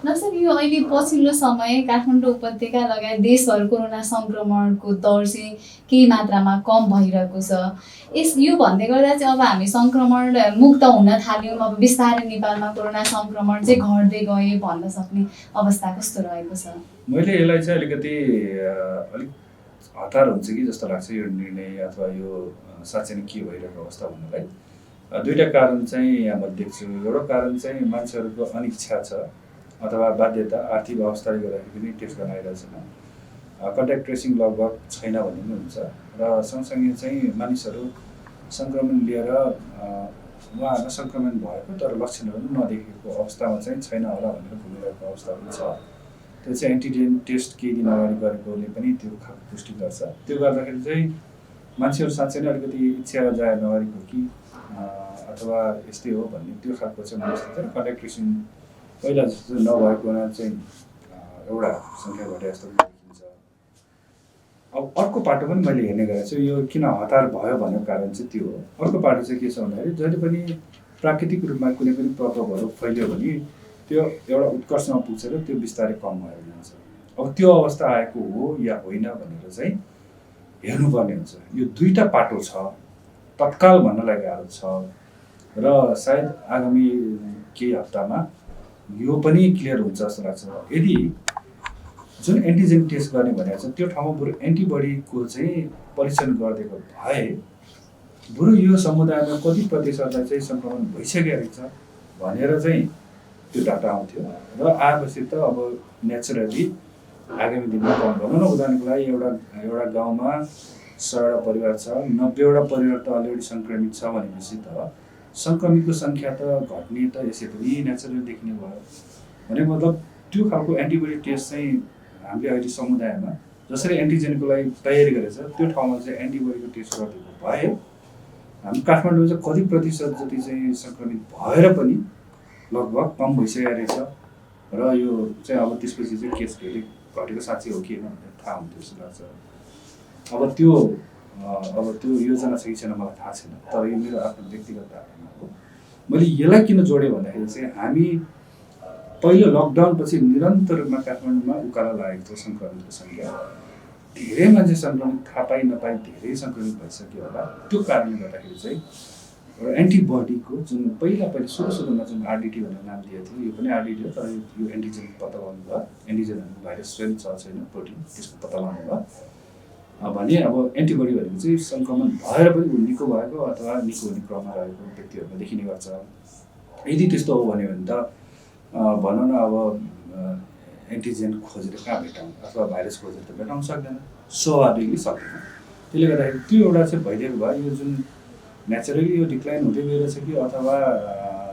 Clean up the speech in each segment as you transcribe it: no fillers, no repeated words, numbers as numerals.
नसर यो अहिले पछिल्लो समय काठमाडौँ उपत्यका लगायत देशभर कोरोना सङ्क्रमणको दर चाहिँ केही मात्रामा कम भइरहेको छ। यो भन्दै गर्दा चाहिँ अब हामी सङ्क्रमण मुक्त हुन थाल्यौँ, अब बिस्तारै नेपालमा कोरोना सङ्क्रमण चाहिँ घट्दै गए भन्न सक्ने अवस्था कस्तो रहेको छ? मैले यसलाई चाहिँ अलिकति अलिक हतार हुन्छ कि जस्तो लाग्छ यो निर्णय अथवा यो साँच्चै नै के भइरहेको अवस्था भन्नलाई। दुईवटा कारण चाहिँ यहाँ म देख्छु। एउटा कारण चाहिँ मान्छेहरूको अनिच्छा छ अथवा बाध्यता, आर्थिक अवस्थाले गर्दाखेरि पनि टेस्ट गर्न आइरहेको छैन। कन्ट्याक्ट ट्रेसिङ लगभग छैन भन्ने पनि हुन्छ र सँगसँगै चाहिँ मानिसहरू सङ्क्रमण लिएर उहाँहरूलाई सङ्क्रमण भएको तर लक्षणहरू नदेखेको अवस्थामा चाहिँ छैन होला भनेर भनिरहेको अवस्था पनि छ। त्यो चाहिँ एन्टिजेन टेस्ट केही दिन अगाडि गरेकोले पनि त्यो खालको पुष्टि गर्छ। त्यो गर्दाखेरि चाहिँ मान्छेहरू साँच्चै नै अलिकति इच्छा जाहेर नगरेको कि अथवा यस्तै हो भन्ने त्यो खालको चाहिँ मनस्थिति छ। कन्ट्याक्ट ट्रेसिङ पहिला जस्तो नभएको हुनाले चाहिँ एउटा सङ्ख्या घटे जस्तो पनि देखिन्छ। अब अर्को पाटो पनि मैले हेर्ने गरेको छु, यो किन हतार भयो भनेको कारण चाहिँ त्यो हो। अर्को पाटो चाहिँ के छ भन्दाखेरि जहिले पनि प्राकृतिक रूपमा कुनै पनि प्रकोपहरू फैल्यो भने त्यो एउटा उत्कर्षमा पुग्छ र त्यो बिस्तारै कम भएर जान्छ। अब त्यो अवस्था आएको हो या होइन भनेर चाहिँ हेर्नुपर्ने हुन्छ। यो दुईवटा पाटो छ, तत्काल भन्नलाई गाह्रो छ र सायद आगामी केही हप्तामा यो पनि क्लियर हुन्छ जस्तो लाग्छ। यदि जुन एन्टिजेन टेस्ट गर्ने भनेको छ त्यो ठाउँमा बरु एन्टिबडीको चाहिँ परीक्षण गरिदिएको भए बरु यो समुदायमा कति प्रतिशतलाई चाहिँ सङ्क्रमण भइसकेको छ भनेर चाहिँ त्यो डाटा आउँथ्यो र आएपछि त अब नेचुरली आगामी दिनमा कम भनौँ न। उदाहरणको लागि एउटा गाउँमा 100वटा परिवार छ, 90वटा परिवार त अलरेडी सङ्क्रमित छ भनेपछि त सङ्क्रमितको सङ्ख्या त घट्ने त यसै पनि नेचुरली देखिने भयो भने मतलब त्यो खालको एन्टिबडी टेस्ट चाहिँ हामीले अहिले समुदायमा जसरी एन्टिजेनको लागि तयारी गरेछ त्यो ठाउँमा चाहिँ एन्टिबडीको टेस्ट गरिदिएको भए हामी काठमाडौँमा चाहिँ कति प्रतिशत जति चाहिँ सङ्क्रमित भएर पनि लगभग कम भइसकेको रहेछ र यो चाहिँ अब त्यसपछि चाहिँ केस फेरि घटेको साँच्चै हो कि होइन भनेर थाहा हुन्थ्यो जस्तो लाग्छ। अब त्यो योजना छ कि छैन मलाई थाहा छैन, तर यो मेरो आफ्नो व्यक्तिगत धारणा हो। मैले यसलाई किन जोडेँ भन्दाखेरि चाहिँ हामी पहिलो लकडाउन पछि निरन्तर रूपमा काठमाडौँमा उकालो लागेको थियो सङ्क्रमितको सङ्ख्या। धेरै मान्छे सङ्क्रमित थाहा पाइ नपाई धेरै सङ्क्रमित भइसक्यो होला। त्यो कारणले गर्दाखेरि चाहिँ एउटा एन्टिबडीको जुन पहिला सुरुमा जुन आरडिटी भनेर नाम दिएको थियो, यो पनि आरडिटी हो तर यो एन्टिजेन पत्ता लगाउनु भयो। एन्टिजेन भाइरस स्वयं छ छैन प्रोटिन त्यसको पत्ता लगाउनु भयो भने अब एन्टिबडी भनेको चाहिँ सङ्क्रमण भएर पनि निको भएको अथवा निको हुने क्रममा रहेको व्यक्तिहरूमा देखिने गर्छ। यदि त्यस्तो हो भने त भनौँ न अब एन्टिजेन खोजेर कहाँ भेटाउँ अथवा भाइरस खोजेर त भेटाउन सक्दैन, स्वाभाविकली सक्दैन। त्यसले गर्दाखेरि त्यो एउटा चाहिँ भइदिएको भयो। यो जुन नेचुरली यो डिक्लाइन हुँदै गइरहेछ कि अथवा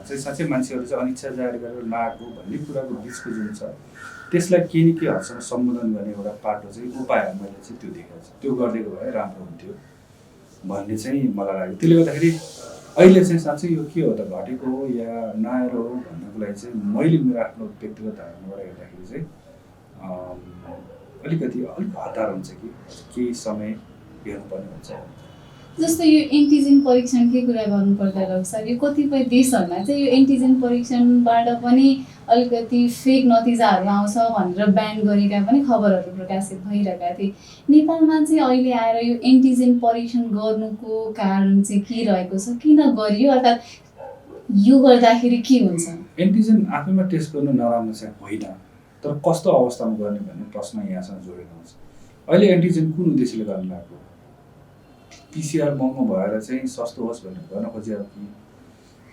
चाहिँ साँच्चै मान्छेहरू चाहिँ अनिच्छा जाहेर गरेर नआएको भन्ने कुराको बिचको जुन छ त्यसलाई केही न केही हदसम्म सम्बोधन गर्ने एउटा पाटो चाहिँ उपाय मैले चाहिँ त्यो देखेको छु। त्यो गरिदिएको भए राम्रो हुन्थ्यो भन्ने चाहिँ मलाई लाग्यो। त्यसले गर्दाखेरि अहिले चाहिँ साँच्चै यो के हो त घटेको हो या नआएर हो भन्नको लागि चाहिँ मैले मेरो आफ्नो व्यक्तिगत धारणाबाट हेर्दाखेरि चाहिँ अलिक हतार हुन्छ कि केही समय हेर्नुपर्ने हुन्छ। जस्तो यो एन्टिजेन परीक्षणकै कुरा गर्नुपर्दा सर यो कतिपय देशहरूमा चाहिँ यो एन्टिजेन परीक्षणबाट पनि अलिकति फेक नतिजाहरू आउँछ भनेर ब्यान गरेका पनि खबरहरू प्रकाशित भइरहेका थिए। नेपालमा चाहिँ अहिले आएर यो एन्टिजेन परीक्षण गर्नुको कारण चाहिँ के रहेको छ, किन गरियो, अर्थात् यो गर्दाखेरि के हुन्छ? एन्टिजेन आफैमा टेस्ट गर्नु नराम्रो चाहिँ होइन, तर कस्तो अवस्थामा गर्ने भन्ने प्रश्न यहाँसँग जोडेर आउँछ। अहिले एन्टिजेन कुन उद्देश्यले गर्नु लागेको? पिसिआर महँगो भएर चाहिँ सस्तो होस् भनेर गर्न खोज्यो कि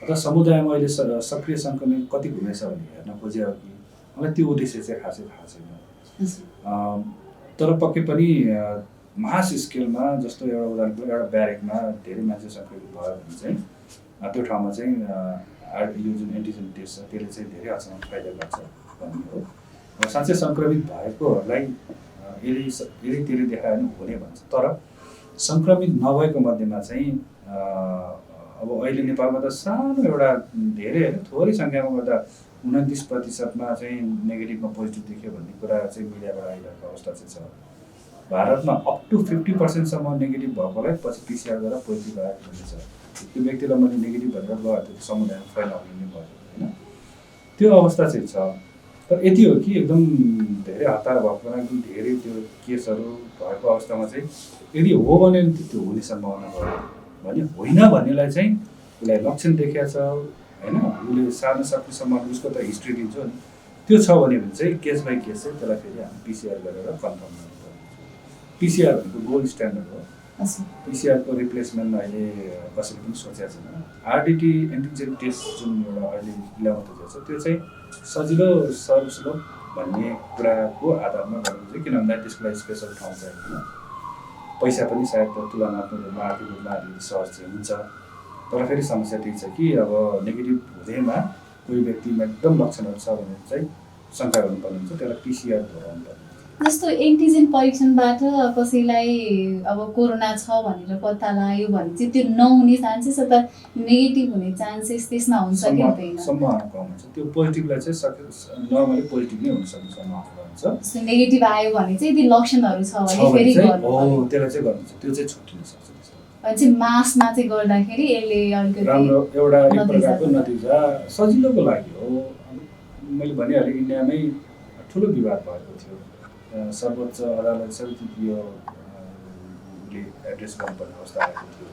अथवा समुदायमा अहिले सक्रिय सङ्क्रमित कति घुमेछ भने हेर्न खोज्यो कि मलाई त्यो उद्देश्य चाहिँ खासै थाहा छैन। तर पक्कै पनि मास स्केलमा जस्तो एउटा उदाहरणको एउटा ब्यारेकमा धेरै मान्छे सङ्क्रमित भयो भने चाहिँ त्यो ठाउँमा चाहिँ यो जुन एन्टिजेन टेस्ट छ त्यसले चाहिँ धेरै हदसम्म फाइदा गर्छ भन्ने हो। साँच्चै सङ्क्रमित भएकोहरूलाई यदि त्यसले देखायो भने हुने भन्छ। तर सङ्क्रमित नभएको मध्येमा चाहिँ अब अहिले नेपालमा त सानो एउटा धेरै होइन थोरै सङ्ख्यामा गर्दा 29% चाहिँ नेगेटिभमा पोजिटिभ देखियो भन्ने कुरा चाहिँ मिडियाबाट आइरहेको अवस्था चाहिँ छ। भारतमा अप टु 50% नेगेटिभ भएकोलाई पछि पिसिआर गरेर पोजिटिभ आएको भन्ने छ। त्यो व्यक्तिलाई मैले नेगेटिभ भनेर गयो त्यो समुदायमा फैलाउने भयो होइन, त्यो अवस्था चाहिँ छ। तर यति हो कि एकदम धेरै हतार भएको बेला एकदम धेरै त्यो केसहरू भएको अवस्थामा चाहिँ यदि हो भने त्यो हुने सम्भावना भयो भने होइन भन्नेलाई चाहिँ उसलाई लक्षण देखाएको छ होइन उसले सार्न सक्नेसम्म उसको त हिस्ट्री दिन्छौँ नि त्यो छ भने चाहिँ केस बाई केस चाहिँ त्यसलाई फेरि हामी पिसिआर गरेर कन्फर्म गर्नुपर्छ। पिसिआर भनेको गोल्ड स्ट्यान्डर्ड हो। पिसिआरको रिप्लेसमेन्ट अहिले कसैले पनि सोचेको छैन। आरडिटी एन्टिजेन टेस्ट जुन एउटा अहिले ल्याउँदै छ त्यो चाहिँ सजिलो सर्वसुलभ भन्ने कुराको आधारमा गरेको चाहिँ किन भन्दा त्यसको लागि स्पेसल ठाउँ चाहिँदैन, पैसा पनि सायद तुलनात्मक रूपमा आर्थिक रूपमा अलिकति सहज चाहिँ हुन्छ। तर फेरि समस्या त्यही छ कि अब नेगेटिभ हुँदैमा कोही व्यक्तिमा एकदम लक्षणहरू छ भने चाहिँ शङ्का गर्नुपर्ने हुन्छ, त्यसलाई पिसिआर दोहोऱ्याउनु पर्ने। जस्तो एन्टिजेन परीक्षणबाट कसैलाई अब कोरोना छ भनेर पत्ता लाग्यो भने चाहिँ त्यो नहुने चान्सेस अथवा नेगेटिभ हुने चान्सेस त्यसमा हुन्छ कि हुँदैन? सम्भावना कम हुन्छ। त्यो पोजिटिभलाई चाहिँ नर्मली पोजिटिभ नै हुन सक्ने सम्भावना हुन्छ। जस्तो नेगेटिभ आयो भने चाहिँ यदि लक्षणहरू छ भने फेरि त्यसलाई चाहिँ गर्नुहुन्छ, त्यो चाहिँ छुट्टिन सक्छ। चाहिँ मासमा चाहिँ गर्दाखेरि यसले अलिकति राम्रो एउटा एक प्रकारको नतिजा सजिलोको लागि हो। मैले भनिहालेँ इन्डियामै ठुलो विवाद भएको थियो, सर्वोच्च अदालत सबै यो उसले एड्रेस गर्नुपर्ने अवस्था आएको थियो।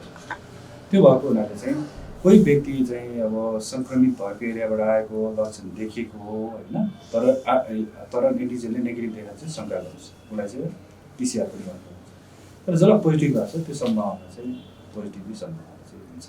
त्यो भएको हुनाले चाहिँ कोही व्यक्ति चाहिँ अब सङ्क्रमित भएको एरियाबाट आएको लक्षण देखेको हो होइन, तर एन्टिजेनले नेगेटिभ देखाएर चाहिँ शङ्का गर्छ, उसलाई चाहिँ पिसिआर पनि गर्नुपर्छ। तर जसलाई पोजिटिभ भएको छ त्यो सम्भावना चाहिँ पोजिटिभै सम्भावना चाहिँ हुन्छ।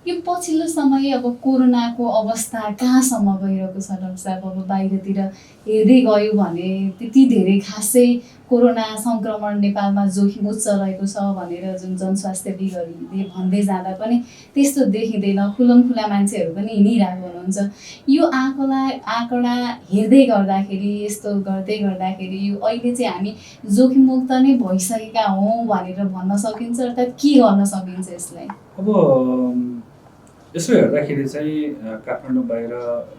यो पछिल्लो समय अब कोरोनाको अवस्था कहाँसम्म गइरहेको छ डाक्टर साहब? अब बाहिरतिर हेर्दै गयो भने त्यति धेरै खासै कोरोना सङ्क्रमण नेपालमा जोखिम उच्च रहेको छ भनेर जुन जनस्वास्थ्यविदहरूले भन्दै जाँदा पनि त्यस्तो देखिँदैन। खुलमखुला मान्छेहरू पनि हिँडिरहेको हुनुहुन्छ। यो आँकडा हेर्दै गर्दाखेरि यस्तो गर्दै गर्दाखेरि यो अहिले चाहिँ हामी जोखिममुक्त नै भइसकेका हौँ भनेर भन्न सकिन्छ, अर्थात् के गर्न सकिन्छ यसलाई? अब यसो हेर्दाखेरि चाहिँ काठमाडौँ बाहिर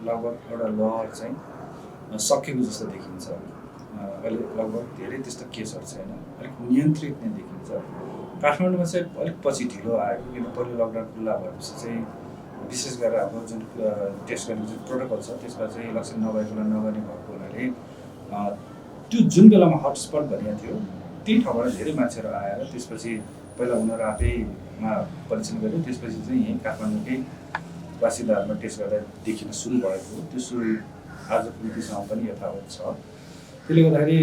लगभग एउटा लहर चाहिँ सकिएको जस्तो देखिन्छ। अहिले लगभग धेरै त्यस्तो केसहरू छैन, अलिक नियन्त्रित नै देखिन्छ। काठमाडौँमा चाहिँ अलिक पछि ढिलो आएको, किन पहिलो लकडाउन खुल्ला भएपछि चाहिँ विशेष गरेर हाम्रो जुन टेस्ट गर्ने जुन प्रोटोकल छ त्यसमा चाहिँ लक्षण नभएकोलाई नगर्ने भएको हुनाले त्यो जुन बेलामा हटस्पट भनिएको थियो त्यही ठाउँबाट धेरै मान्छेहरू आएर त्यसपछि पहिला उनीहरू आफैमा परीक्षण गर्यो, त्यसपछि चाहिँ यहीँ काठमाडौँकै बासिन्दाहरूमा टेस्ट गर्दा देखिन सुरु भएको। त्यो सुरु आजको मितिसम्म पनि यथावत छ। त्यसले गर्दाखेरि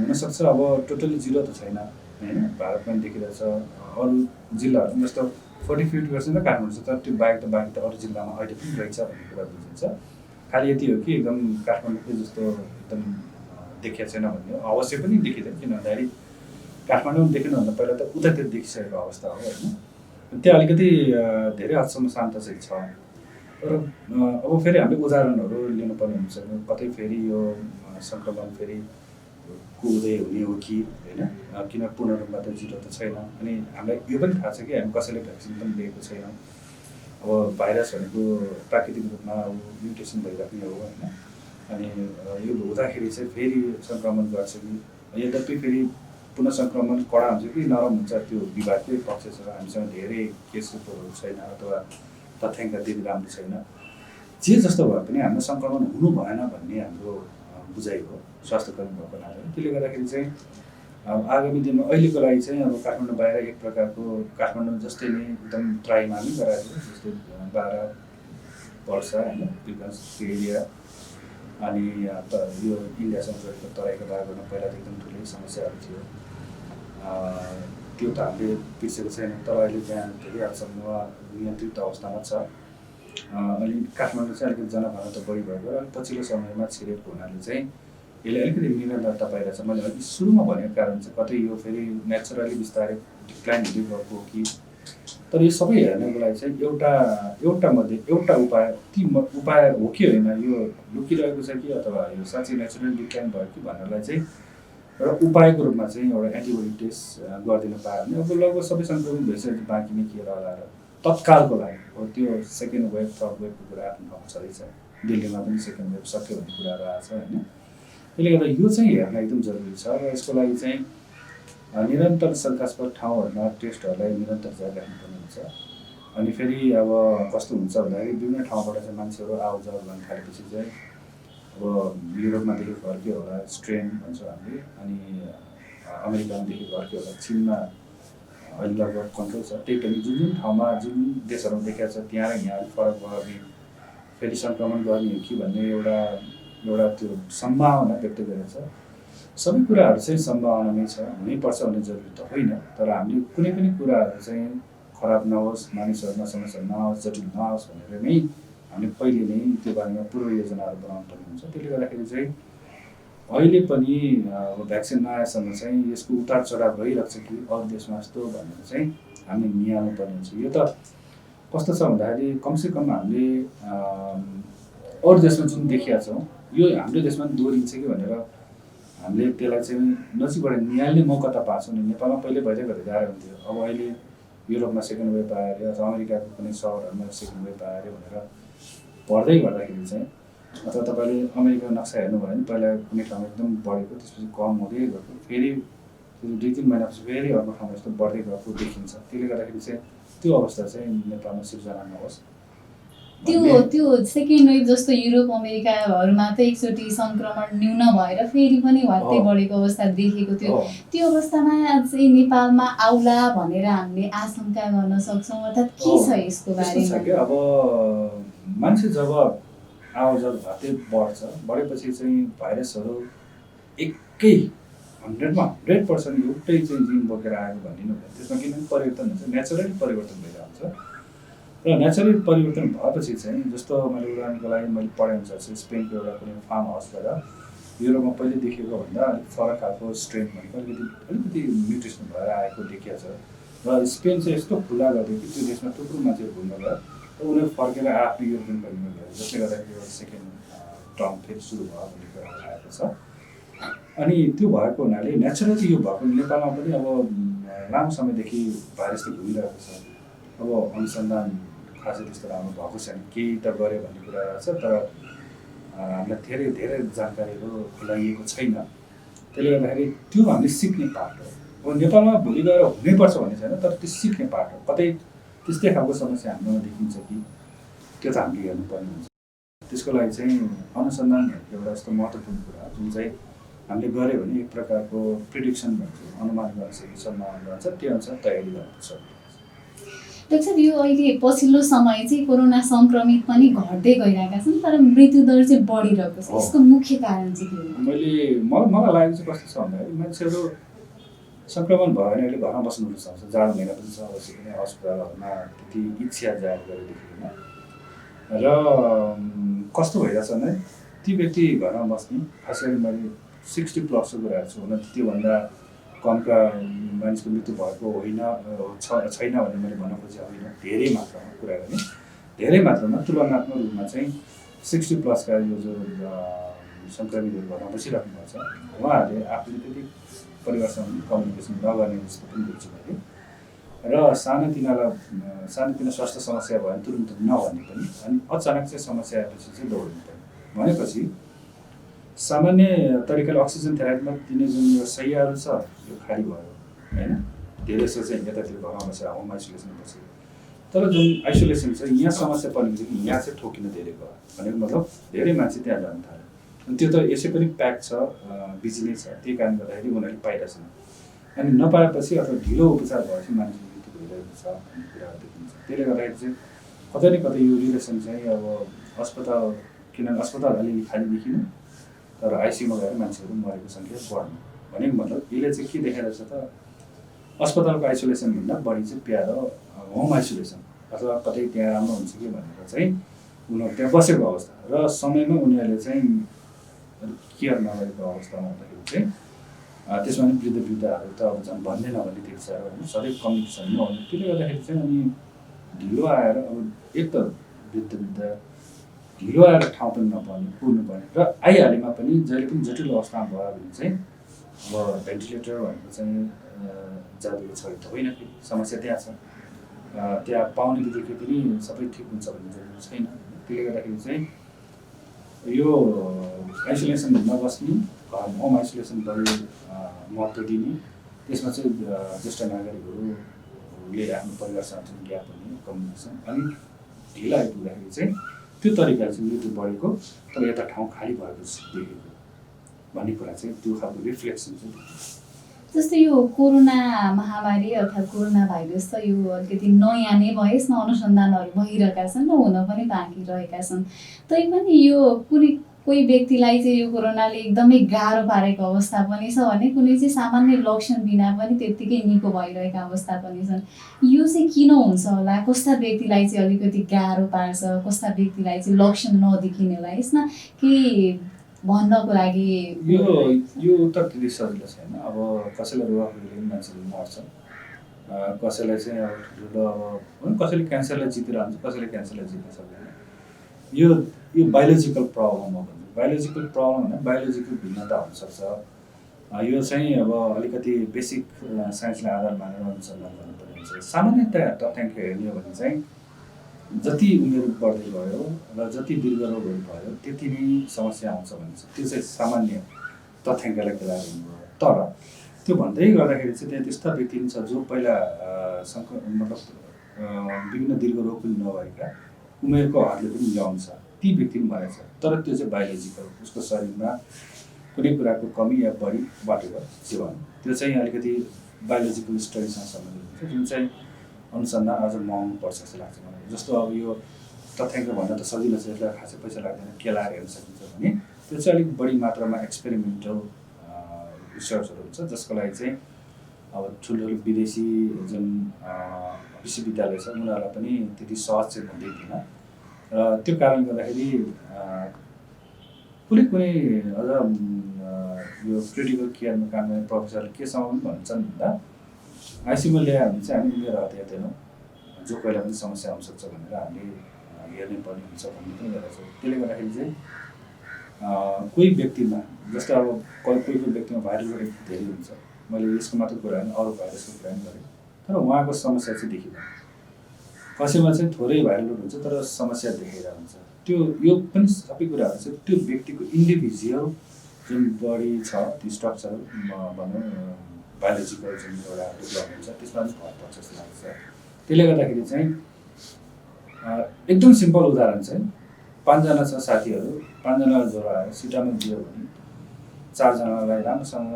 हुनसक्छ अब टोटली जिरो त छैन होइन, भारतमा पनि देखिरहेछ। अरू जिल्लाहरू जस्तो 40-50% त काठमाडौँ छ, तर त्यो बाहेक त अरू जिल्लामा अहिले पनि रहेछ भन्ने कुरा बुझिन्छ। खालि यति हो कि एकदम काठमाडौँकै जस्तो एकदम देखिएको छैन भन्ने हो। अवश्य पनि देखिँदैन, किन भन्दाखेरि काठमाडौँ देख्नुभन्दा पहिला त उतातिर देखिसकेको अवस्था हो होइन। त्यहाँ अलिकति धेरै हदसम्म शान्त चाहिँ छ। तर अब फेरि हामीले उदाहरणहरू लिनुपर्ने हुन्छ, कतै फेरि यो सङ्क्रमण फेरि उदय हुने हो कि होइन, किन पूर्ण रूपमा त जिरो त छैन। अनि हामीलाई यो पनि थाहा छ कि हामी कसैले भ्याक्सिन पनि लिएको छैनौँ। अब भाइरस भनेको प्राकृतिक रूपमा म्युटेसन भइराख्ने हो होइन। अनि यो हुँदाखेरि चाहिँ फेरि सङ्क्रमण गर्छ कि, यद्यपि फेरि पुनः सङ्क्रमण कडा हुन्छ कि नरम हुन्छ त्यो विवादकै पक्ष छ। हामीसँग धेरै केस रिपोर्टहरू छैन अथवा तथ्याङ्क त्यति राम्रो छैन। जे जस्तो भए पनि हामीलाई सङ्क्रमण हुनु भएन भन्ने हाम्रो बुझाइ हो स्वास्थ्यकर्मी भएको नाताले। त्यसले गर्दाखेरि चाहिँ आगामी दिनमा अहिलेको लागि चाहिँ अब काठमाडौँ बाहिर एक प्रकारको काठमाडौँ जस्तै नै एकदम ट्राईमा पनि गराएको थियो, जस्तै बारा पर्सा होइन विकास एरिया। अनि यो इन्डियासँग जोडेको तराईको भागहरूमा पहिला त एकदम ठुलै समस्याहरू थियो, त्यो त हामीले बिर्सेको छैन। तर अहिले त्यहाँ धेरै हदसम्म नियन्त्रित अवस्थामा छ। अनि काठमाडौँ चाहिँ अलिकति जनघनत्व बढी भएको र पछिल्लो समयमा छिरेको हुनाले चाहिँ यसले अलिकति निरन्तरता पाइरहेछ। मैले अलिक सुरुमा भनेको कारण चाहिँ कतै यो फेरि नेचुरली बिस्तारै डिक्लाइन हुँदै गएको हो कि, तर यो सबै हेर्नको लागि चाहिँ एउटा उपाय ती उपाय हो कि होइन, यो लुकिरहेको छ कि अथवा यो साँच्चै नेचुरल डिक्लाइन भयो कि भन्नलाई चाहिँ एउटा उपायको रूपमा चाहिँ एउटा एन्टिबोडी टेस्ट गरिदिनु पायो भने अब लगभग सबै सङ्क्रमित भइसकेपछि बाँकी नै के होला र तत्कालको लागि हो। त्यो सेकेन्ड वेभ थर्ड वेभको कुरा आफ्नो ठाउँमा छँदैछ, दिल्लीमा पनि सेकेन्ड वेभ सक्यो भन्ने कुराहरू आएको छ होइन। त्यसले गर्दा यो चाहिँ हेर्न एकदम जरुरी छ र यसको लागि चाहिँ निरन्तर शङ्कास्पद ठाउँहरूमा टेस्टहरूलाई निरन्तर जारी राख्नुपर्ने हुन्छ। अनि फेरि अब कस्तो हुन्छ भन्दाखेरि विभिन्न ठाउँबाट चाहिँ मान्छेहरू आउजाउ गर्न थालेपछि चाहिँ अब युरोपमा देखेको अर्कै होला स्ट्रेन भन्छौँ हामीले, अनि अमेरिकामा देखेको अर्कै होला, चिनमा अहिले लगभग कन्ट्रोल छ। त्यही पनि जुन जुन ठाउँमा जुन देशहरूमा देखाएको छ त्यहाँ र यहाँ अलिक फरक भयो भने फेरि सङ्क्रमण गर्ने हो कि भन्ने एउटा एउटा त्यो सम्भावना व्यक्त गरेको छ। सबै कुराहरू चाहिँ सम्भावनामै छ, हुनैपर्छ भन्ने जरुरी त होइन, तर हामीले कुनै पनि कुराहरू चाहिँ खराब नहोस्, मानिसहरूमा समस्या नआओस्, जटिल नआओस् भनेर नै हामीले पहिले नै त्यो बारेमा पूर्व योजनाहरू बनाउनु पर्ने हुन्छ। त्यसले गर्दाखेरि चाहिँ अहिले पनि भ्याक्सिन नआएसम्म चाहिँ यसको उतार चढाव भइरहेको छ कि अरू देशमा जस्तो भनेर चाहिँ हामीले निहाल्नु पर्ने हुन्छ। यो त कस्तो छ भन्दाखेरि कमसेकम हामीले अरू देशमा जुन देखिया छौँ यो हाम्रो देशमा पनि दोहोरिन्छ कि भनेर हामीले त्यसलाई चाहिँ नजिकबाट निहाल्ने मौका त पाएको नि। नेपालमा पहिले भइदियो भएर गाह्रो हुन्थ्यो, अब अहिले युरोपमा सेकेन्ड वेभ आयो अरे अथवा अमेरिकाको कुनै सहरहरूमा सेकेन्ड वेभ आयो अरे भनेर पढ्दै गर्दाखेरि चाहिँ, अथवा तपाईँले अमेरिकाको नक्सा हेर्नुभयो भने पहिला कुनै ठाउँमा एकदम बढेको, त्यसपछि कम हुँदै गएको, फेरि 2-3 महिनापछि फेरि अर्को ठाउँमा यस्तो बढ्दै गएको देखिन्छ। त्यसले गर्दाखेरि चाहिँ त्यो अवस्था चाहिँ नेपालमा सिर्जना नहोस्। त्यो सेकेन्ड वेभ जस्तो युरोप अमेरिकाहरूमा त एकचोटि सङ्क्रमण न्यून भएर फेरि पनि वात्तै बढेको अवस्था देखेको थियो। त्यो अवस्थामा चाहिँ नेपालमा आउला भनेर हामीले आशंका गर्न सक्छौँ, अर्थात् के छ यसको बारेमा? अब मान्छे जब आवाजात भातै बढेपछि चाहिँ भाइरसहरू एकै 100% एउटै चाहिँ जिन बोकेर आएको भनिदिनु भयो। त्यसमा किनभने परिवर्तन हुन्छ, नेचुरली परिवर्तन भइरहन्छ र नेचुरली परिवर्तन भएपछि चाहिँ जस्तो मैले उदाहरणको लागि मैले पढेअनुसार चाहिँ स्पेनको एउटा कुनै फार्म हाउसबाट युरोपमा पहिले देखेको भन्दा अलिक फरक खालको स्ट्रेन भनेको अलिकति म्युटेसन भएर आएको देखिएको छ। र स्पेन चाहिँ यस्तो खुल्ला गरिदियो कि त्यो देशमा थुप्रो मान्छेहरू घुम्न गयो र उनीहरू फर्केर आफ्नो युरोपियन कन्ट्रीमा गयो, जसले गर्दाखेरि एउटा सेकेन्ड टर्म फेरि सुरु भयो भन्ने कुरा आएको छ। अनि त्यो भएको हुनाले नेचुरली यो भएको नेपालमा पनि अब लामो समयदेखि भाइरस त घुमिरहेको छ। अब अनुसन्धान खासै त्यस्तो राम्रो भएको छैन, केही त गऱ्यो भन्ने कुरा रहेछ, तर हामीलाई धेरै जानकारीहरू खुलाइएको छैन। त्यसले गर्दाखेरि त्यो हामीले सिक्ने पार्ट हो। अब नेपालमा भोलि गएर हुनैपर्छ भन्ने छैन, तर त्यो सिक्ने पार्ट हो। कतै त्यस्तै खालको समस्या हाम्रोमा देखिन्छ कि त्यो त हामीले हेर्नुपर्ने हुन्छ। त्यसको लागि चाहिँ अनुसन्धान भनेको एउटा यस्तो महत्त्वपूर्ण कुरा जुन चाहिँ हामीले गऱ्यो भने एक प्रकारको प्रिडिक्सन भन्छौँ, अनुमान गर्न सकिने सम्भावना रहन्छ, त्यो अनुसार तयारी गर्नुपर्छ। डाक्टर साहब, यो अहिले पछिल्लो समय चाहिँ कोरोना सङ्क्रमित पनि घट्दै गइरहेका छन्, तर मृत्युदर चाहिँ बढिरहेको छ। यसको मुख्य कारण चाहिँ के हो? मलाई लागेको चाहिँ कस्तो छ भन्दाखेरि मान्छेहरू सङ्क्रमण भयो भने अहिले घरमा बस्नु रुचाउँछ। जाडो महिना पनि छ, अवश्य पनि अस्पतालहरूमा त्यति इच्छा जाहेर गरेदेखिमा र कस्तो भइरहेछ भने ती व्यक्ति घरमा बस्ने, खास गरी मैले 60+ कुराहरू छु, हुन त्योभन्दा कमका मानिसको मृत्यु भएको छैन भन्ने मैले भन्न खोजेको होइन। धेरै मात्रामा कुरा गर्ने, धेरै मात्रामा तुलनात्मक रूपमा चाहिँ 60+ का यो जो सङ्क्रमितहरू घरमा बसिराख्नु भएको छ उहाँहरूले आफूले त्यति परिवारसँग कम्युनिकेसन नगर्ने जस्तो पनि देख्छु मैले। र सानोतिना स्वास्थ्य समस्या भयो भने तुरुन्त नभन्ने पनि, अनि अचानक चाहिँ समस्या आएपछि चाहिँ दौडिनु पर्ने भनेपछि सामान्य तरिकाले अक्सिजन थेरापीमा दिने जुन यो शैय्याहरू छ यो खाली भयो होइन। धेरै जस्तो चाहिँ यतातिर घरमा बसेर होम आइसोलेसन बस्यो, तर जुन आइसोलेसन छ यहाँ समस्या पर्ने कि यहाँ चाहिँ ठोकिन धेरै भयो भनेको मतलब धेरै मान्छे त्यहाँ जान थाल्यो। अनि त्यो त यसै पनि प्याक छ, बिजी नै छ, त्यही कारणले गर्दाखेरि उनीहरूले पाइरहेछन्। अनि नपाएपछि अथवा ढिलो उपचार भएपछि मानिसको मृत्यु भइरहेको छ भन्ने कुराहरू देखिन्छ। त्यसले गर्दाखेरि चाहिँ कतै न कतै यो रिलेसन चाहिँ अब अस्पताल, किनभने अस्पताल अलिअलि खाली देखिनु तर आइसियुमा गएर मान्छेहरू मरेको सङ्ख्या बढ्नु भनेको मतलब यसले चाहिँ के देखाइरहेछ त अस्पतालको आइसोलेसनभन्दा बढी चाहिँ प्यारो होम आइसोलेसन अथवा कतै त्यहाँ राम्रो हुन्छ कि भनेर चाहिँ उनीहरू त्यहाँ बसेको अवस्था र समयमा उनीहरूले चाहिँ केयर नगरेको अवस्थामा हुँदाखेरि चाहिँ त्यसमा पनि वृद्धहरू त अब झन् भन्ने नभन्ने देख्छ होइन, सधैँ कम्युनिकेसन नहुने। त्यसले गर्दाखेरि चाहिँ अनि ढिलो आएर अब एक त वृद्ध ढिलो आएर ठाउँ पनि नपाउने, पुग्नुपर्ने र आइहालेमा पनि जहिले पनि जटिल अवस्थामा भयो भने चाहिँ अब भेन्टिलेटर भनेको चाहिँ जादुको छ त होइन, फेरि समस्या त्यहाँ छ। त्यहाँ पाउने बित्तिकै पनि सबै ठिक हुन्छ भन्ने जरुरी छैन। त्यसले गर्दाखेरि चाहिँ यो आइसोलेसन नबस्ने, होम आइसोलेसन बढी महत्त्व दिने, त्यसमा चाहिँ ज्येष्ठ नागरिकहरूले आफ्नो परिवारसँग जुन ग्याप हुने कम्युनिकेसन, अनि ढिलो आइपुग्दाखेरि चाहिँ त्यो तरिकाले चाहिँ मृत्यु बढेको तर यता ठाउँ खाली भएको देखेको भन्ने कुरा चाहिँ त्यो खालको रिफ्लेक्सन चाहिँ देखिन्छ। जस्तै यो कोरोना महामारी अर्थात् कोरोना भाइरस त यो अलिकति नयाँ नै भयो, यसमा अनुसन्धानहरू भइरहेका छन् र हुन पनि बाँकी रहेका छन्। तैपनि यो कोही व्यक्तिलाई चाहिँ यो कोरोनाले एकदमै गाह्रो पारेको अवस्था पनि छ भने कुनै चाहिँ सामान्य लक्षण बिना पनि त्यत्तिकै निको भइरहेका अवस्था पनि छन्। यो चाहिँ किन हुन्छ होला? कस्ता व्यक्तिलाई चाहिँ अलिकति गाह्रो पार्छ, कस्ता व्यक्तिलाई चाहिँ लक्षण नदेखिनेलाई? यसमा केही भन्नको लागि यो उत्तर त्यति सजिलो छैन। अब कसैलाई रुगाखोकीले मान्छेले मर्छ, कसैलाई चाहिँ अब ठुलो अब कसैले क्यान्सरलाई जितेर हुन्छ, कसैले क्यान्सरलाई जित्न सक्दैन। यो बायोलोजिकल प्रब्लम हो भने बायोलोजिकल प्रब्लम भने बायोलोजिकल भिन्नता हुनसक्छ। यो चाहिँ अब अलिकति बेसिक साइन्सलाई आधार मानेर अनुसन्धान गर्नुपर्ने हुन्छ। सामान्यतया तथ्याङ्क हेर्ने हो भने चाहिँ जति उमेर बढ्दै गयो र जति दीर्घरोगहरू भयो त्यति नै समस्या आउँछ भने चाहिँ त्यो चाहिँ सामान्य तथ्याङ्कलाई खेलाएर हुनुभयो। तर त्यो भन्दै गर्दाखेरि चाहिँ त्यहाँ त्यस्ता व्यक्ति पनि छ जो पहिला मतलब विभिन्न दीर्घरोग पनि नभएका उमेरको हदले पनि यङ छ, ती व्यक्ति पनि मरेछ। तर त्यो चाहिँ बायोलोजिकल, उसको शरीरमा कुनै कुराको कमी या बढीबाट जीवन, त्यो चाहिँ अलिकति बायोलोजिकल स्टडीसँग सम्बन्धित हुन्छ, जुन चाहिँ अनुसन्धान अझ महँगो पर्छ जस्तो लाग्छ मलाई। जस्तो अब यो तथ्याङ्क भन्न त सजिलो छ, यसलाई खासै पैसा लाग्दैन, केलाएर हेर्न सकिन्छ भने त्यो चाहिँ अलिक बढी मात्रामा एक्सपेरिमेन्टल रिसर्चहरू हुन्छ, जसको लागि चाहिँ अब ठुल्ठुलो विदेशी जुन विश्वविद्यालय छ उनीहरूलाई पनि त्यति सहज चाहिँ हुँदैन। र त्यो कारणले गर्दाखेरि कुनै अझ यो क्रिटिकल केयरमा काम गर्ने प्रोफेसरले केसम्म पनि भन्छन् भन्दा आइसियुमा ल्यायो भने चाहिँ हामी उमेर हत्या हेर्दैनौँ, जो पहिला पनि समस्या आउनसक्छ भनेर हामीले हेर्नै पर्ने हुन्छ भन्ने पनि गरेको छ। त्यसले गर्दाखेरि चाहिँ कोही व्यक्तिमा जस्तै अब कोही व्यक्तिमा भाइरल लोड धेरै हुन्छ, मैले यसको मात्र कुरा होइन अरू भाइरसको कुरा पनि गरेँ, तर उहाँको समस्या चाहिँ देखिँदैन। कसैमा चाहिँ थोरै भाइरल लोड हुन्छ तर समस्या देखेर हुन्छ। त्यो यो पनि सबै कुराहरू चाहिँ त्यो व्यक्तिको इन्डिभिजुअल जुन बडी छ त्यो स्ट्रक्चर भनौँ बायोलोजिकल जुन एउटा डेभलपमेन्ट छ त्यसमा पनि भर पर्छ जस्तो लाग्छ। त्यसले गर्दाखेरि चाहिँ एकदम सिम्पल उदाहरण चाहिँ 5 जना छ साथीहरू, 5 जनालाई ज्वरो आयो, सिटामोल दियो भने 4 जनालाई राम्रोसँग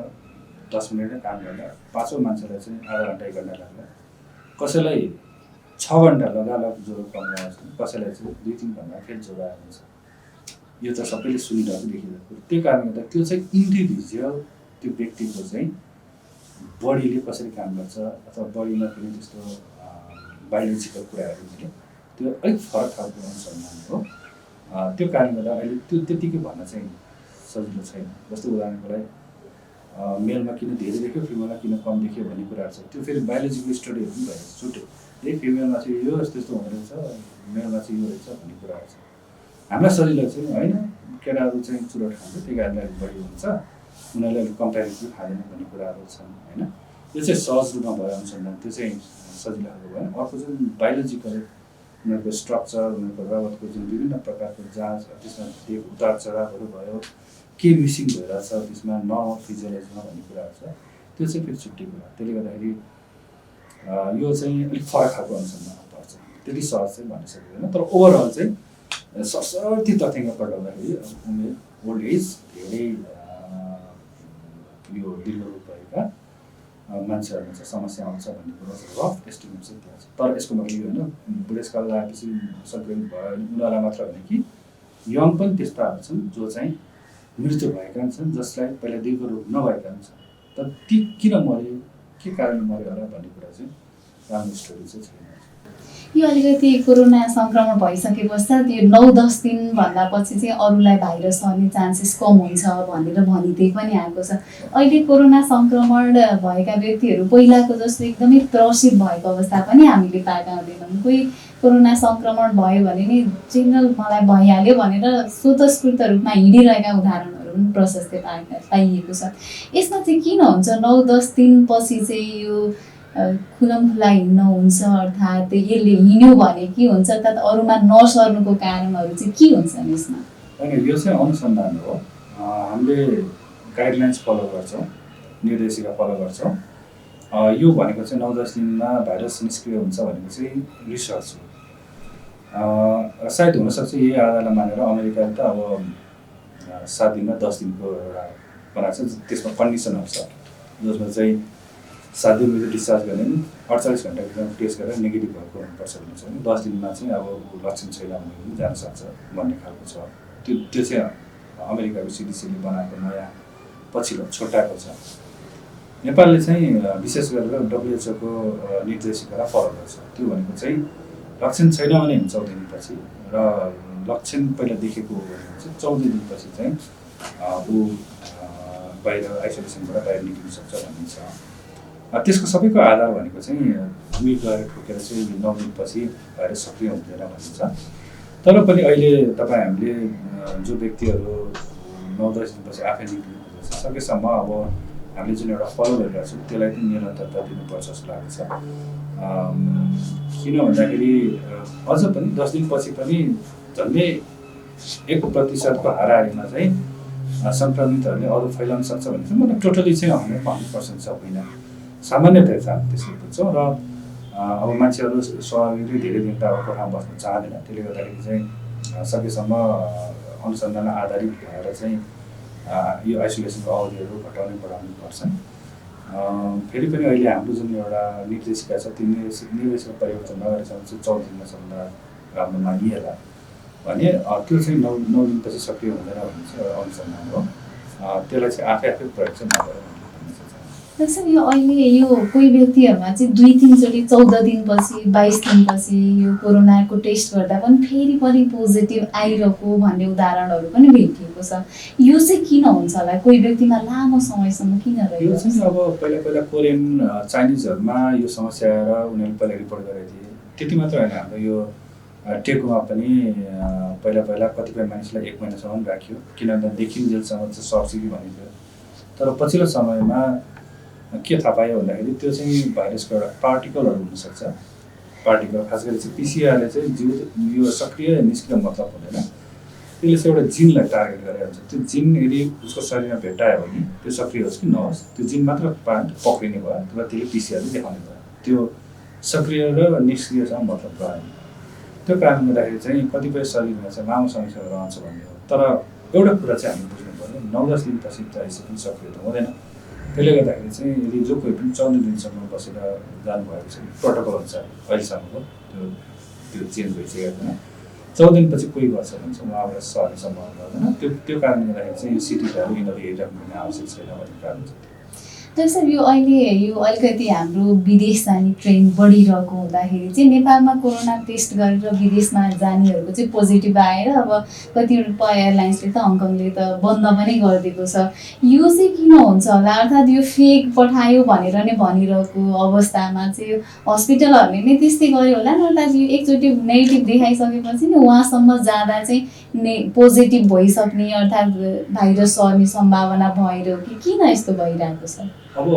10 मिनट नै काम गर्दा 5औँ मान्छेलाई चाहिँ आधा घन्टा 1 घन्टा लाग्ला, कसैलाई 6 घन्टा लगालग ज्वरो कम गर्छ, कसैलाई चाहिँ 2-3 घन्टा फेरि ज्वरो आइन्छ। यो त सबैले सुनिरहेको देखिरहेको। त्यो कारणले गर्दा त्यो चाहिँ इन्डिभिजुअल त्यो व्यक्तिको चाहिँ बडीले कसरी काम गर्छ अथवा बडीमा कुनै त्यस्तो बायोलोजिकल कुराहरू मिल्यो त्यो अलिक फरक खालको अनुसन्धान हो। त्यो कारणले गर्दा अहिले त्यो त्यतिकै भन्न चाहिँ सजिलो छैन। जस्तो उदाहरणको लागि मेलमा किन धेरै देख्यो फिमेलमा किन कम देख्यो भन्ने कुराहरू छ, त्यो फेरि बायोलोजिकल स्टडीहरू पनि भइरहेको छ छुट्टै। यही फिमेलमा चाहिँ यो यस्तो यस्तो हुँदो रहेछ, मेलमा चाहिँ यो रहेछ भन्ने कुराहरू छ। हामीलाई सजिलो चाहिँ होइन, केटाहरू चाहिँ चुरोट खान्छ त्यही कारणले अलिक बढी हुन्छ, उनीहरूले अलिक कम्पेरिटिभ खाँदैन भन्ने कुराहरू छन् होइन। त्यो चाहिँ सहज रूपमा भयो अनुसन्धान, त्यो चाहिँ सजिलो खालको भयो। अर्को जुन बायोलोजिकल उनीहरूको स्ट्रक्चर, उनीहरूको रगतको जुन विभिन्न प्रकारको जाँच, त्यसमा उतार चढावहरू भयो, के मिसिङ भइरहेछ त्यसमा नर्मल फिजियोलोजीमा भन्ने कुराहरू छ, त्यो चाहिँ फेरि छुट्टै कुरा। त्यसले गर्दाखेरि यो चाहिँ अलिक फरक खालको अनुसन्धान पर्छ, त्यति सहज चाहिँ भन्न सकिँदैन। तर ओभरअल चाहिँ सरसर्ती तथ्याङ्क पठाउँदाखेरि उमेर ओल्ड एज धेरै यो दीर्घरोग भएका मान्छेहरूमा चाहिँ समस्या आउँछ भन्ने कुरा चाहिँ रफ एस्टिमेट चाहिँ त्यहाँ छ। तर यसको मतलब यो होइन बुढेसकाल आएपछि सङ्क्रमित भयो भने उनीहरूलाई मात्र होइन कि यङ पनि त्यस्ताहरू छन् जो चाहिँ मृत्यु भएका छन्, जसलाई पहिला दीर्घरोग नभएका छन्, तर ती किन मऱ्यो, के कारणले मऱ्यो होला भन्ने कुरा चाहिँ राम्रो स्टोरी चाहिँ छैन। यो अलिकति कोरोना सङ्क्रमण भइसके पश्चात यो 9-10 दिनभन्दा पछि चाहिँ अरूलाई भाइरस सर्ने चान्सेस कम हुन्छ भनेर भनिँदै पनि आएको छ। अहिले कोरोना सङ्क्रमण भएका व्यक्तिहरू पहिलाको जस्तो एकदमै त्रसित भएको अवस्था पनि हामीले पाएका हुँदैनौँ। कोही कोरोना सङ्क्रमण भयो भने नि जेनरल मलाई भइहाल्यो भनेर स्वतस्फूर्त रूपमा हिँडिरहेका उदाहरणहरू पनि प्रशस्तै पाइएको छ। यसमा चाहिँ किन हुन्छ 9-10 दिनपछि चाहिँ यो खुलमखुला हिँड्न हुन्छ, अर्थात् यसले हिँड्यो भने के हुन्छ, अर्थात् अरूमा नसर्नुको कारणहरू चाहिँ के हुन्छन् यसमा? होइन, यो चाहिँ अनुसन्धान हो। हामीले गाइडलाइन्स फलो गर्छौँ, निर्देशिका फलो गर्छौँ। यो भनेको चाहिँ 9-10 दिनमा भाइरस निष्क्रिय हुन्छ भनेको चाहिँ रिसर्च हो। सायद हुनसक्छ यही आधारलाई मानेर अमेरिकाले त अब 7 दिनमा 10 दिनको एउटा बनाएको छ, त्यसमा कन्डिसनहरू छ जसमा चाहिँ 7 दिनभित्र डिस्चार्ज गर्ने 48 घन्टाभित्रमा टेस्ट गरेर नेगेटिभ भएको हुनुपर्छ भन्ने छ भने 10 दिनमा चाहिँ अब लक्षण छैन भने पनि जान सक्छ भन्ने खालको छ। त्यो चाहिँ अमेरिकाको सिडिसीले बनाएको नयाँ पछिल्लो छुट्याएको छ। नेपालले चाहिँ विशेष गरेर WHO को निर्देशिकालाई फलो गर्छ। त्यो भनेको चाहिँ लक्षण छैन भने 14 दिनपछि र लक्षण पहिला देखेको हो भने चाहिँ 14 दिनपछि चाहिँ ऊ बाहिर आइसोलेसनबाट बाहिर निक्लिन सक्छ भन्ने छ। त्यसको सबैको आधार भनेको चाहिँ मिट गएर ठोकेर चाहिँ 9 दिनपछि भाइरस सक्रिय हुँदैन भन्ने छ। तर पनि अहिले हामीले जो व्यक्तिहरू 9-10 दिनपछि आफै निक्लिनु खोज्छ सकेसम्म अब हामीले जुन एउटा फलो गरिरहेको छौँ त्यसलाई पनि निरन्तरता दिनुपर्छ जस्तो लाग्छ। किन भन्दाखेरि अझ पनि 10 दिनपछि पनि झन्डै 1% हाराहारीमा चाहिँ सङ्क्रमितहरूले अरू फैलाउन सक्छ भने चाहिँ मतलब टोटली चाहिँ 100% छ होइन, सामान्यतया चाहिँ त्यसरी बुझ्छौँ। र अब मान्छेहरू स्वाभाविक धेरै दिन त अब कोठामा बस्न चाहँदैन, त्यसले गर्दाखेरि चाहिँ सकेसम्म अनुसन्धान आधारित भएर चाहिँ यो आइसोलेसनको अवधिहरू घटाउने बढाउने गर्छन्। फेरि पनि अहिले हाम्रो जुन एउटा निर्देशिका छ त्यो निर्देशिका परिवर्तन नगरेसम्म चाहिँ 14 दिनमा सबभन्दा राम्रो मानिएला भने त्यो चाहिँ 9 दिनपछि सक्रिय हुँदैन भन्ने चाहिँ एउटा अनुसन्धान हो। त्यसलाई चाहिँ आफै प्रयोग चाहिँ नगरेर सर यो अहिले यो कोही व्यक्तिहरूमा चाहिँ 2-3 चोटि 14 दिनपछि 22 दिनपछि यो कोरोनाको टेस्ट गर्दा पनि फेरि पनि पोजिटिभ आइरहेको भन्ने उदाहरणहरू पनि भेटिएको छ। यो चाहिँ किन हुन्छ होला, कोही व्यक्तिमा लामो समयसम्म किन रहेको? यो चाहिँ अब पहिला कोरियन चाइनिजहरूमा यो समस्या आएर उनीहरूले पहिला रिपोर्ट गरेको थिए। त्यति मात्र होइन, हाम्रो यो टेकुमा पनि पहिला कतिपय मानिसलाई 1 महिनासम्म राख्यो किनभने देखिन्जेलसम्म चाहिँ सर्छ कि भनिन्थ्यो। तर पछिल्लो समयमा के थाहा पायो भन्दाखेरि त्यो चाहिँ भाइरसको एउटा पार्टिकलहरू हुनसक्छ। पार्टिकल खास गरी चाहिँ पिसिआरले चाहिँ यो सक्रिय निष्क्रिय मतलब हुँदैन, त्यसले चाहिँ एउटा जिनलाई टार्गेट गरेर हुन्छ। त्यो जिन यदि उसको शरीरमा भेट्टायो भने त्यो सक्रिय होस् कि नहोस् त्यो जिन मात्र पक्रिने भयो र त्यसले पिसिआरले देखाउने भयो, त्यो सक्रिय र निष्क्रियसँग मतलब रहेन। त्यो कारणले गर्दाखेरि चाहिँ कतिपय शरीरमा चाहिँ लामो समस्याहरू रहन्छ भन्ने हो। तर एउटा कुरा चाहिँ हामीले बुझ्नु पर्यो, 9-10 दिनपछि त यसो पनि सक्रिय त हुँदैन। त्यसले गर्दाखेरि चाहिँ यदि जो कोही पनि 14 दिनसम्म बसेर जानुभएको छ प्रोटोकल अनुसार अहिलेसम्मको त्यो चेन्ज भइसकेको छैन, 14 दिनपछि कोही गर्छ भने चाहिँ उहाँबाट सर्ने सम्भावना हुँदैन। त्यो कारणले गर्दाखेरि चाहिँ यो सिटी भ्यालु यिनीहरू हेरिराख्नु आवश्यक छैन भन्ने कारण छ। तर सर यो अहिले यो अलिकति हाम्रो विदेश जाने ट्रेन्ड बढिरहेको हुँदाखेरि चाहिँ नेपालमा कोरोना टेस्ट गरेर विदेशमा जानेहरूको चाहिँ पोजिटिभ आएर अब कतिपय एयरलाइन्सले त हङकङले त बन्द पनि गरिदिएको छ। यो चाहिँ किन हुन्छ होला, अर्थात् यो फेक पठायो भनेर नै भनिरहेको अवस्थामा चाहिँ यो हस्पिटलहरूले नै त्यस्तै गर्यो होला नि, अर्थात् यो एकचोटि नेगेटिभ देखाइसकेपछि नि उहाँसम्म जाँदा चाहिँ पोजिटिभ भइसक्ने अर्थात् भाइरस सर्ने सम्भावना भएर कि किन यस्तो भइरहेको छ? अब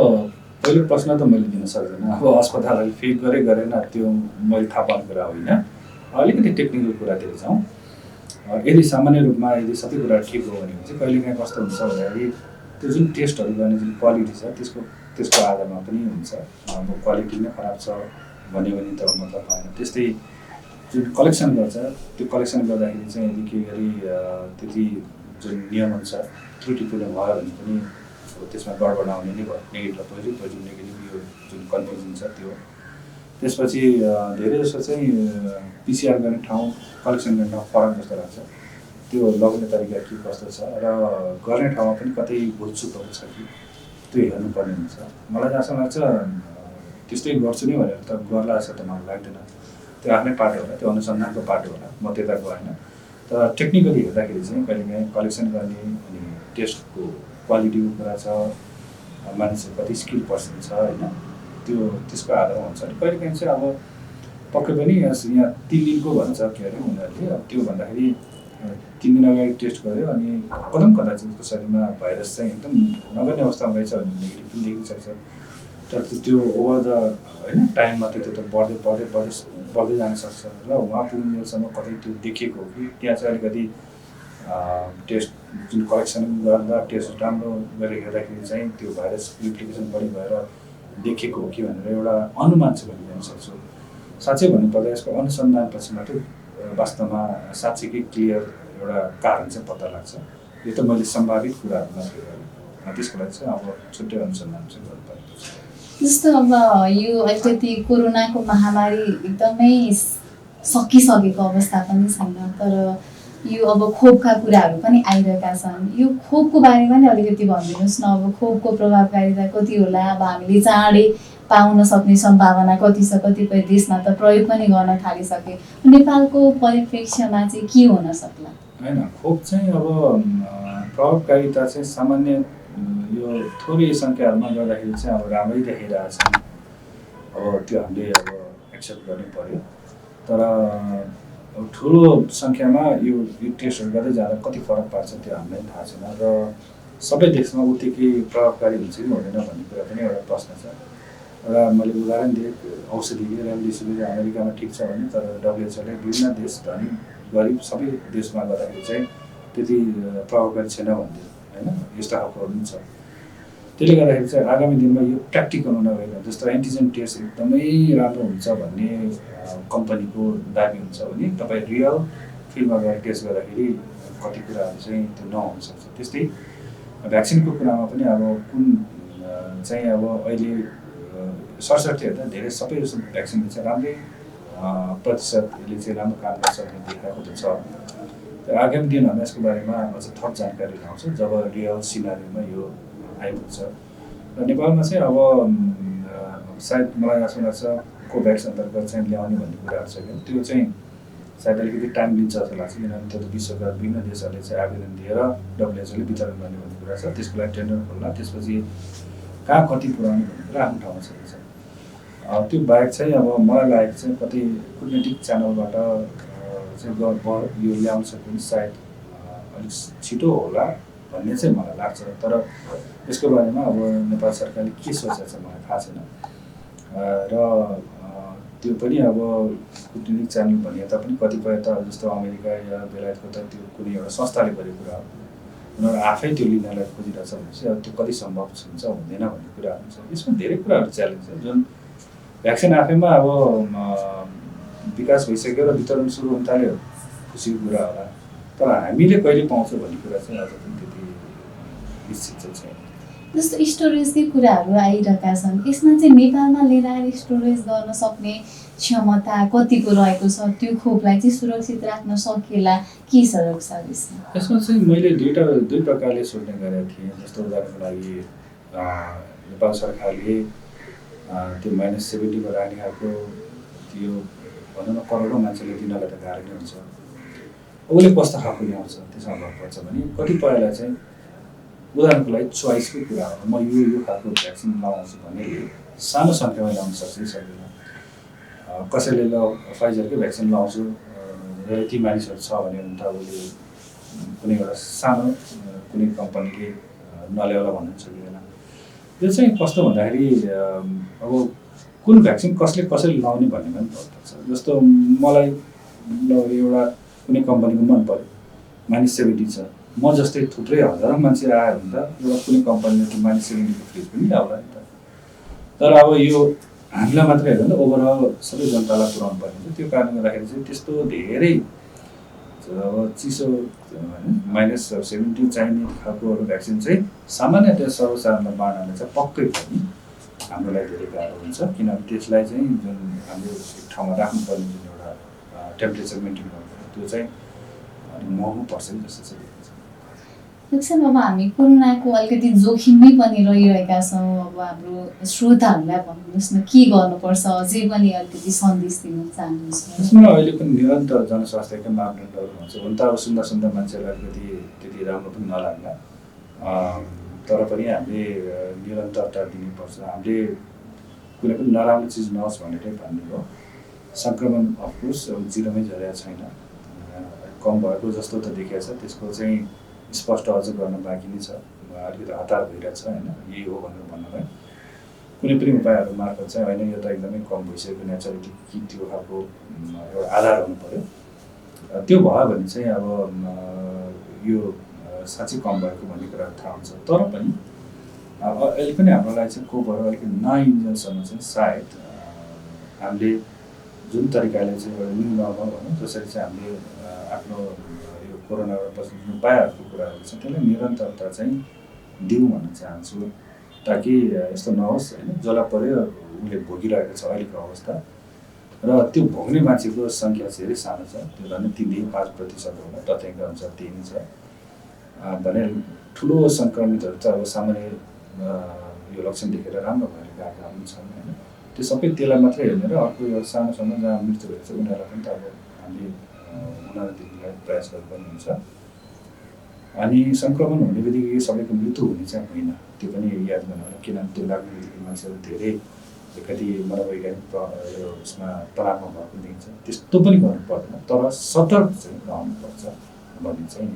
पहिलो प्रश्न त मैले दिन सक्दिनँ। अब अस्पतालले फेक गरेन त्यो मैले थाहा पाउने कुरा होइन। अलिकति टेक्निकल कुरातिर जाउँ। यदि सामान्य रूपमा यदि सबै कुरा ठिक हो भने चाहिँ कहिलेकाहीँ कस्तो हुन्छ भन्दाखेरि त्यो जुन टेस्टहरू गर्ने जुन क्वालिटी छ त्यसको आधारमा पनि हुन्छ। अब क्वालिटी नै खराब छ भन्यो भने त मतलब भएन। त्यस्तै जुन कलेक्सन गर्छ त्यो कलेक्सन गर्दाखेरि चाहिँ यदि केही गरी त्यति जुन नियमअनुसार त्रुटिपूर्ण भयो भने पनि त्यसमा गडबड आउने नै भयो। नेगेटिभ पोजिटिभ नेगेटिभ यो जुन कन्फ्युजन छ त्यो। त्यसपछि धेरै जसो चाहिँ पिसिआर गर्ने ठाउँ कलेक्सन गर्ने ठाउँ फरक जस्तो लाग्छ। त्यो लगाउने तरिका के कस्तो छ र गर्ने ठाउँमा पनि कतै भुलचुकहरू छ कि त्यो हेर्नुपर्ने हुन्छ। मलाई जहाँसम्म लाग्छ त्यस्तै गर्छु नि भनेर त गर्ला जस्तो त मलाई लाग्दैन। त्यो आफ्नै पाटो होला, त्यो अनुसन्धानको पाटो होला, म त्यता गएन। तर टेक्निकली हेर्दाखेरि चाहिँ कहिलेकाहीँ कलेक्सन गर्ने अनि टेस्टको क्वालिटीको कुरा छ, मानिसहरू कति स्किल पर्सन छ होइन, त्यसको आधारमा हुन्छ। अनि कहिलेकाहीँ चाहिँ अब पक्कै पनि यहाँ 3 दिनको भन्छ के अरे उनीहरूले। अब त्यो भन्दाखेरि 3 दिन अगाडि टेस्ट गर्यो अनि कता चाहिँ उसको शरीरमा भाइरस चाहिँ एकदम नगर्ने अवस्थामा रहेछ भने नेगेटिभ पनि देखिन सक्छ। तर त्यो ओभर द होइन टाइममा त्यो त बढ्दै जान सक्छ र उहाँ पुग्नेसम्म कतै त्यो देखिएको हो कि त्यहाँ चाहिँ अलिकति टेस्ट जुन कलेक्सन गर्दा टेस्ट राम्रो गरेर हेर्दाखेरि चाहिँ त्यो भाइरस रिप्लिकेसन बढी भएर देखिएको हो कि भनेर एउटा अनुमान चाहिँ मैले दिन सक्छु। साँच्चै भन्नुपर्दा यसको अनुसन्धानपछि मात्रै वास्तवमा साँच्चीकै क्लियर एउटा कारण चाहिँ पत्ता लाग्छ। यो त मैले सम्भावित कुराहरू मात्रै गरेँ, त्यसको लागि चाहिँ अब छुट्टै अनुसन्धान चाहिँ गर्नुपर्ने छ। जस्तो अब यो अलिकति कोरोनाको महामारी एकदमै सकिसकेको अवस्था पनि छैन, तर यो अब खोपका कुराहरू पनि आइरहेका छन्। यो खोपको बारेमा नि अलिकति भनिदिनुहोस् न, अब खोपको प्रभावकारिता कति होला, अब हामीले चाँडै पाउन सक्ने सम्भावना कति छ, कतिपय देशमा त प्रयोग पनि गर्न थालिसके, नेपालको परिप्रेक्ष्यमा चाहिँ के हुन सक्ला? होइन, खोप चाहिँ अब प्रभावकारिता चाहिँ सामान्य यो थोरै सङ्ख्याहरूमा गर्दाखेरि चाहिँ अब राम्रै देखिरहेछ। अब त्यो हामीले अब एक्सेप्ट गर्नै पर्यो, तर अब ठुलो सङ्ख्यामा यो टेस्टहरू गर्दै जाँदा कति फरक पार्छ त्यो हामीलाई थाहा छैन, र सबै देशमा उत्तिकै प्रभावकारी हुन्छ कि हुँदैन भन्ने कुरा पनि एउटा प्रश्न छ। एउटा मैले उदाहरण दिएँ, औषधिले रेमडेसिभिर अमेरिकामा ठिक छ भने, तर WHO ले विभिन्न देश धनी गरिब सबै देशमा गर्दाखेरि चाहिँ त्यति प्रभावकारी छैन भन्थ्यो होइन, यस्ता खालकोहरू पनि छ। त्यसले गर्दाखेरि चाहिँ आगामी दिनमा यो प्र्याक्टिकल हुन गएर जस्तो एन्टिजेन टेस्ट एकदमै राम्रो हुन्छ भन्ने कम्पनीको दाबी हुन्छ भने तपाईँ रियल फिल्डमा गएर टेस्ट गर्दाखेरि कति कुराहरू चाहिँ त्यो नहुन सक्छ। त्यस्तै भ्याक्सिनको कुरामा पनि अब कुन चाहिँ अब अहिले सरसर्ती हेर्दा धेरै सबै जस्तो भ्याक्सिनले चाहिँ राम्रै प्रतिशत यसले चाहिँ राम्रो काम गर्छ भन्ने देखाएको त छ। तर आगामी दिनहरूमा यसको बारेमा अझ थप जानकारी आउँछ जब रियल सिनारीमा यो आइपुग्छ। र नेपालमा चाहिँ अब सायद मलाई जस्तो लाग्छ कोभ्याक्स अन्तर्गत चाहिँ ल्याउने भन्ने कुराहरू छ कि त्यो चाहिँ सायद अलिकति टाइम लिन्छ जस्तो लाग्छ, किनभने त्यो त विश्वका विभिन्न देशहरूले चाहिँ आवेदन दिएर WHO ले वितरण गर्ने भन्ने कुरा छ। त्यसको लागि टेन्डर खोल्ला, त्यसपछि कहाँ कति पुऱ्याउने भन्ने कुरा आफ्नो ठाउँमा छ। त्यो बाहेक चाहिँ अब मलाई लागेको चाहिँ कति कुटनीतिक च्यानलबाट चाहिँ यो ल्याउन सक्यो भने सायद अलिक छिटो होला भन्ने चाहिँ मलाई लाग्छ। तर यसको बारेमा अब नेपाल सरकारले के सोचेको छ मलाई थाहा छैन, र त्यो पनि अब कुटनीतिक च्यानल भने तापनि कतिपय त जस्तो अमेरिका या बेलायतको त त्यो कुनै एउटा संस्थाले गरेको कुरा हो, उनीहरू आफै त्यो लिनलाई खोजिरहेछ भनेपछि अब त्यो कति सम्भव हुन्छ हुँदैन भन्ने कुराहरू छ। यसमा धेरै कुराहरू च्यालेन्ज छ, जुन भ्याक्सिन आफैमा अब विकास भइसक्यो र वितरण सुरु हुन थाल्यो, खुसीको कुरा होला, तर हामीले कहिले पाउँछौँ भन्ने कुरा चाहिँ अझ पनि त्यति निश्चित चाहिँ छैन। जस्तो स्टोरेजकै कुराहरू आइरहेका छन्, यसमा चाहिँ नेपालमा लिएर आएर स्टोरेज गर्न सक्ने क्षमता कतिको रहेको छ, त्यो खोपलाई चाहिँ सुरक्षित राख्न सकिएला, के छ रोक्सा यसमा? यसमा चाहिँ मैले दुई प्रकारले सोच्ने गरेको थिएँ। जस्तो उदाहरणको लागि नेपाल सरकारले त्यो -70 राख्ने खालको त्यो भनौँ न करोडौँ मान्छेले दिनलाई त गाह्रो नै हुन्छ, उसले कस्तो खालको ल्याउँछ त्यसमा भर पर्छ भने कतिपयलाई चाहिँ उदाहरणको लागि चोइसको कुरा हो, म यो खालको भ्याक्सिन लगाउँछु भने सानो सङ्ख्यामा ल्याउन सक्छ कि सक्दैन। कसैले ल फाइजरकै भ्याक्सिन लगाउँछु र यति मानिसहरू छ भने त उसले कुनै एउटा सानो कुनै कम्पनीले नल्याउला भन्नु सकिँदैन। यो चाहिँ कस्तो भन्दाखेरि अब कुन भ्याक्सिन कसले लाउने भन्नेमा पनि फरक पर्छ। जस्तो मलाई एउटा कुनै कम्पनीको मन पऱ्यो, -70 छ, म जस्तै थुप्रै हजारौँ मान्छे आयो भने त एउटा कुनै कम्पनीले त्यो -70 को फ्रिज पनि ल्याउला नि त। तर अब यो हामीलाई मात्रै हेर्दैन, ओभरअल सबै जनतालाई पुऱ्याउनु पर्ने हुन्छ। त्यो कारणले गर्दाखेरि चाहिँ त्यस्तो धेरै अब चिसो -70 चाहिने खालको भ्याक्सिन चाहिँ सामान्यतया सर्वसाधारणलाई बाँड्नलाई चाहिँ पक्कै पनि हाम्रो लागि धेरै गाह्रो हुन्छ, किनभने त्यसलाई चाहिँ जुन हामीले एक ठाउँमा राख्नुपर्ने जुन एउटा टेम्परेचर मेन्टेन गर्नुपर्छ त्यो चाहिँ अलिक महँगो पर्छ नि जस्तो चाहिँ देखिन्छ। जस्तो अब हामी कोरोनाको अलिकति जोखिममै पनि रहिरहेका छौँ, अब हाम्रो श्रोताहरूलाई भन्नुहोस् न के गर्नुपर्छ, अझै पनि अलिकति सन्देश दिन चाहनुहुन्छ? यसमा अहिले पनि निरन्तर जनस्वास्थ्यका मापदण्डहरू हुन्छ। हुन त अब सुन्दा मान्छेलाई अलिकति त्यति राम्रो पनि नलाग्ला, तर पनि हामीले निरन्तरता दिनुपर्छ। हामीले कुनै पनि नराम्रो चिज नहोस् भनेरै भन्ने हो। सङ्क्रमण अफकोर्स अब जिरोमै झरेको छैन, कम भएको जस्तो त देखिएको छ, त्यसको चाहिँ स्पष्ट अझ गर्न बाँकी नै छ, अलिकति हतार भइरहेछ होइन, यही हो भनेर भन्नलाई कुनै पनि उपायहरू मार्फत चाहिँ होइन यो त एकदमै कम भइसक्यो नेचुरली कि त्यो खालको एउटा आधार हुनु पऱ्यो। त्यो भयो भने चाहिँ अब यो साँच्चै कम भएको भन्ने कुरा थाहा हुन्छ। तर पनि अहिले पनि हाम्रो लागि चाहिँ खोपहरू अलिकति नआइन्जेलसम्म चाहिँ सायद हामीले जुन तरिकाले चाहिँ एउटा न्यू नर्मल भनौँ जसरी चाहिँ हामीले आफ्नो यो कोरोनाबाट बस्ने उपायहरूको कुराहरू छ त्यसलाई निरन्तरता चाहिँ दिउँ भन्न चाहन्छु ताकि यस्तो नहोस् होइन जसलाई पर्यो उसले भोगिरहेको छ अहिलेको अवस्था र त्यो भोग्ने मान्छेको सङ्ख्या चाहिँ धेरै सानो छ त्यो झन् 3-5% होला तथ्याङ्क अनुसार त्यही नै छ भने ठुलो सङ्क्रमितहरू त अब सामान्य यो लक्षण देखेर राम्रो भएर गएका पनि छन् होइन त्यो सबै त्यसलाई मात्रै हेर्ने र अर्को यो सानो सानो जहाँ मृत्यु भएको छ उनीहरूलाई पनि त अब हामीले हुन दिनलाई प्रयास गर्नुपर्ने हुन्छ अनि सङ्क्रमण हुने बित्तिकै सबैको मृत्यु हुने चाहिँ होइन त्यो पनि याद गर्नु होला किनभने त्यो लाग्ने बित्तिकै मान्छेहरू धेरै कति मनोवैज्ञानिक यो उसमा तनावमा भएको देखिन्छ त्यस्तो पनि गर्नु पर्दैन तर सतर्क चाहिँ रहनुपर्छ भन्ने चाहिँ